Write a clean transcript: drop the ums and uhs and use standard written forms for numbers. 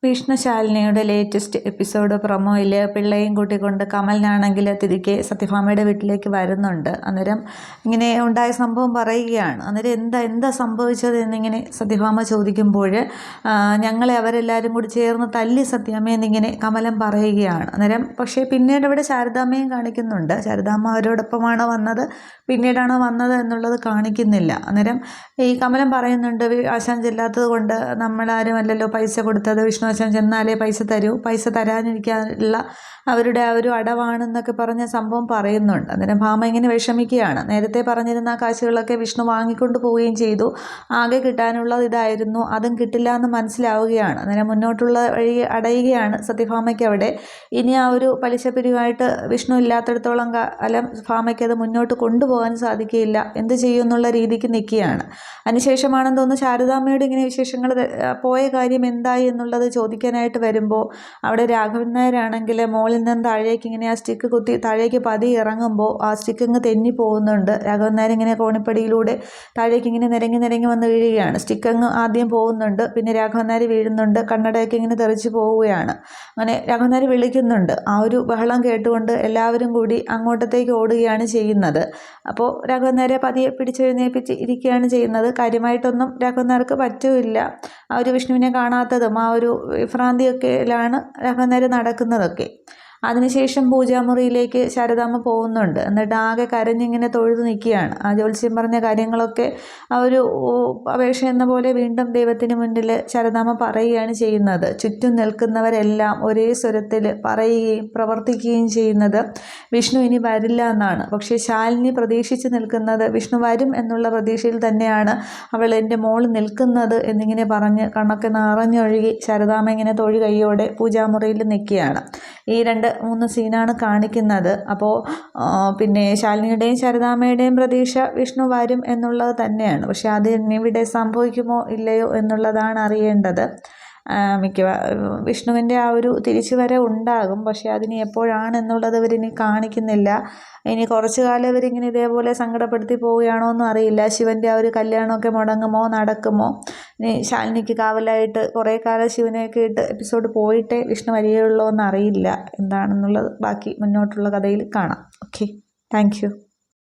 വിഷ്ണുശാലിനിയുടെ latest episode പ്രൊമോയിൽ പിള്ളയും കൂട്ടിക്കൊണ്ട് കമലിനാണെങ്കിൽ തിരികെ സത്യഭാമയുടെ വീട്ടിലേക്ക് വരുന്നുണ്ട്. അന്നേരം ഇങ്ങനെ ഉണ്ടായ സംഭവം പറയുകയാണ്. അന്നേരം എന്താ സംഭവിച്ചത് എന്നിങ്ങനെ സത്യഭാമ ചോദിക്കുമ്പോൾ ഞങ്ങളെ അവരെല്ലാവരും കൂടി ചേർന്ന് തല്ലി സത്യാമ്മ എന്നിങ്ങനെ കമലൻ പറയുകയാണ്. അന്നേരം പക്ഷേ പിന്നീട് ഇവിടെ ശാരദാമ്മയും കാണിക്കുന്നുണ്ട്. ശാരദാമ്മ അവരോടൊപ്പമാണോ വന്നത്, പിന്നീടാണോ വന്നത് എന്നുള്ളത് കാണിക്കുന്നില്ല. അന്നേരം ഈ കമലൻ പറയുന്നുണ്ട്, ആശാൻ ചെല്ലാത്തത് കൊണ്ട് നമ്മളാരും അല്ലല്ലോ പൈസ കൊടുത്തത്, വിഷ്ണു ആശാൻ ചെന്നാലേ പൈസ തരൂ, പൈസ തരാനിരിക്കാനുള്ള അവരുടെ ആ ഒരു അടവാണെന്നൊക്കെ പറഞ്ഞ സംഭവം പറയുന്നുണ്ട്. അന്നേരം ഭാമ ഇങ്ങനെ വിഷമിക്കുകയാണ്. നേരത്തെ പറഞ്ഞിരുന്ന ആ കാശുകളൊക്കെ വിഷ്ണു വാങ്ങിക്കൊണ്ട് പോവുകയും ചെയ്തു. ആകെ കിട്ടാനുള്ളത് ഇതായിരുന്നു, അതും കിട്ടില്ല എന്ന് മനസ്സിലാവുകയാണ്. അന്നേരം മുന്നോട്ടുള്ള വഴി അടയുകയാണ് സത്യഭാമയ്ക്ക് അവിടെ. ഇനി ആ ഒരു പലിശ പിരിവായിട്ട് വിഷ്ണു ഇല്ലാത്തടത്തോളം കാലം ഭാമയ്ക്ക് അത് മുന്നോട്ട് കൊണ്ടുപോകാൻ സാധിക്കില്ല. എന്ത് ചെയ്യും എന്നുള്ള രീതിക്ക് നിൽക്കുകയാണ്. അതിനുശേഷമാണെന്ന് തോന്നുന്നു ശാരദാമ്മയോട് ഇങ്ങനെ വിശേഷങ്ങൾ പോയ കാര്യം എന്തായി എന്നുള്ളത് ചോദിക്കാനായിട്ട് വരുമ്പോൾ അവിടെ രാഘവൻ നായരാണെങ്കിൽ മോളിൽ നിന്ന് താഴേക്ക് ഇങ്ങനെ ആ സ്റ്റിക്ക് കുത്തി താഴേക്ക് പതിയെ ഇറങ്ങുമ്പോൾ ആ സ്റ്റിക്ക് ഇങ്ങ് തെന്നി പോകുന്നുണ്ട്. രാഘവൻ നായർ ഇങ്ങനെ കോണിപ്പടിയിലൂടെ താഴേക്ക് ഇങ്ങനെ നിരങ്ങി വന്ന് വീഴുകയാണ്. സ്റ്റിക്ക് അങ്ങ് ആദ്യം പോകുന്നുണ്ട്, പിന്നെ രാഘവൻ നായർ വീഴുന്നുണ്ട്, കണ്ണടയൊക്കെ ഇങ്ങനെ തെറിച്ച് പോവുകയാണ്. അങ്ങനെ രാഘവൻ നായർ വിളിക്കുന്നുണ്ട്. ആ ഒരു ബഹളം കേട്ടുകൊണ്ട് എല്ലാവരും കൂടി അങ്ങോട്ടത്തേക്ക് ഓടുകയാണ് ചെയ്യുന്നത്. അപ്പോൾ രാഘവൻ നായരെ പതിയെ പിടിച്ചെഴുന്നേൽപ്പിച്ച് ഇരിക്കുകയാണ് ചെയ്യുന്നത്. കാര്യമായിട്ടൊന്നും രാഘവൻ നായർക്ക് പറ്റുമില്ല. ആ ഒരു വിഷ്ണുവിനെ കാണാത്തതും ആ ഒരു വിഭ്രാന്തിയൊക്കെയിലാണ് രാഘവൻ നായർ നടക്കുന്നതൊക്കെ. അതിനുശേഷം പൂജാമുറിയിലേക്ക് ശാരദാമ്മ പോകുന്നുണ്ട്. എന്നിട്ട് ആകെ കരഞ്ഞിങ്ങനെ തൊഴുതു നിൽക്കുകയാണ്. ആ ജ്യോത്സ്യം പറഞ്ഞ കാര്യങ്ങളൊക്കെ ആ ഒരു അപേക്ഷ എന്ന പോലെ വീണ്ടും ദൈവത്തിന് മുന്നിൽ ശാരദാമ്മ പറയുകയാണ് ചെയ്യുന്നത്. ചുറ്റും നിൽക്കുന്നവരെല്ലാം ഒരേ സ്വരത്തിൽ പറയുകയും പ്രവർത്തിക്കുകയും ചെയ്യുന്നത് വിഷ്ണു ഇനി വരില്ല എന്നാണ്. പക്ഷേ ശാലിനി പ്രതീക്ഷിച്ച് നിൽക്കുന്നത് വിഷ്ണു വരും എന്നുള്ള പ്രതീക്ഷയിൽ തന്നെയാണ് അവൾ എൻ്റെ മോൾ നിൽക്കുന്നത് എന്നിങ്ങനെ പറഞ്ഞ് കണ്ണൊക്കെ നിറഞ്ഞൊഴുകി ശാരദാമ്മ ഇങ്ങനെ തൊഴി കൈയോടെ പൂജാമുറിയിൽ നിൽക്കുകയാണ്. ഈ 2-3 സീനാണ് കാണിക്കുന്നത്. അപ്പോൾ പിന്നെ ശാലിനിയുടെയും ശാരദാമ്മയുടെയും പ്രതീക്ഷ വിഷ്ണു വരും എന്നുള്ളത് തന്നെയാണ്. പക്ഷെ അത് ഇവിടെ സംഭവിക്കുമോ ഇല്ലയോ എന്നുള്ളതാണ് അറിയേണ്ടത്. വിഷ്ണുവിൻ്റെ ആ ഒരു തിരിച്ചുവരവ് ഉണ്ടാകും. പക്ഷെ അതിന് എപ്പോഴാണെന്നുള്ളത് ഇവരിനി കാണിക്കുന്നില്ല. ഇനി കുറച്ചു കാലം ഇവരിങ്ങനെ ഇതേപോലെ സങ്കടപ്പെടുത്തി പോവുകയാണോ എന്നും അറിയില്ല. ശിവൻ്റെ ആ ഒരു കല്യാണമൊക്കെ മുടങ്ങുമോ, നടക്കുമോ? ഇനി ശാലിനിക്ക് കാവലായിട്ട് കുറേ കാലം ശിവനെയൊക്കെ ഇട്ട് എപ്പിസോഡ് പോയിട്ടേ വിഷ്ണു വരികയുള്ളൂ എന്നറിയില്ല. എന്താണെന്നുള്ളത് ബാക്കി മുന്നോട്ടുള്ള കഥയിൽ കാണാം. Okay, thank you.